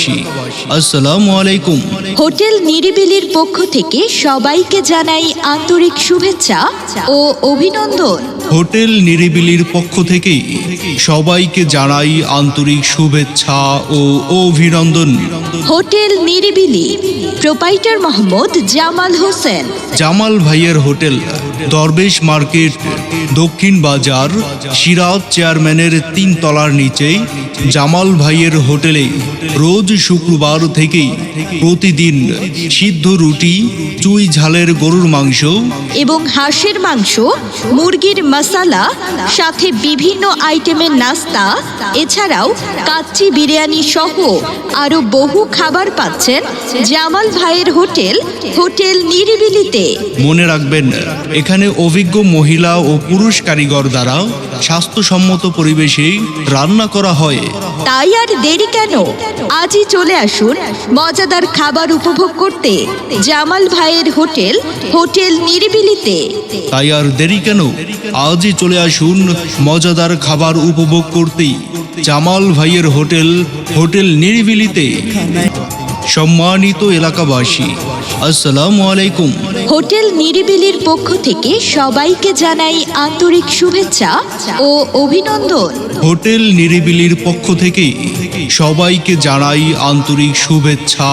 এলাকাবাসী, আসসালামু আলাইকুম। হোটেল নিরিবিলির পক্ষ থেকে সবাইকে জানাই আন্তরিক শুভেচ্ছা ও অভিনন্দন। হোটেল নিরিবিলির পক্ষ থেকে সবাইকে জানাই আন্তরিক শুভেচ্ছা ও অভিনন্দন। হোটেল নিরিবিলি, প্রোপাইটার মোহাম্মদ জামাল হোসেন। জামাল ভাইয়ের হোটেল, দরবেশ মার্কেট, দক্ষিণ বাজার, সিরাজ চেয়ারম্যানের 3 তলার নিচেই জামাল ভাইয়ের হোটেলে রোজ শুক্রবার থেকে প্রতিদিন সিদ্ধ রুটি, চুই ঝালের গরুর মাংস এবং হাঁসের মাংস, মুরগির মশালা, সাথে বিভিন্ন আইটেমের নাস্তা, এছাড়াও কাচ্চি বিরিয়ানি সহ আরো বহু খাবার পাচ্ছেন জামাল ভাইয়ের হোটেল নিরিবিলিতে। মনে রাখবেন, এখানে অভিজ্ঞ মহিলা ও পুরুষ কারিগর দ্বারা স্বাস্থ্যসম্মত পরিবেশে রান্না করা হয়। তাই আর দেরি কেন, আজই চলে আসুন মজাদার খাবার উপভোগ করতে জামাল ভাইয়ের হোটেল নিরিবিলিতে। তাই আর দেরি কেন, আজই চলে আসুন মজাদার খাবার উপভোগ করতে জামাল ভাইয়ের হোটেল নিরিবিলিতে। সম্মানিত এলাকাবাসী, আসসালামু আলাইকুম। হোটেল নিরিবিলির পক্ষ থেকে সবাইকে জানাই আন্তরিক শুভেচ্ছা ও অভিনন্দন। হোটেল নিরিবিলির পক্ষ থেকে সবাইকে জানাই আন্তরিক শুভেচ্ছা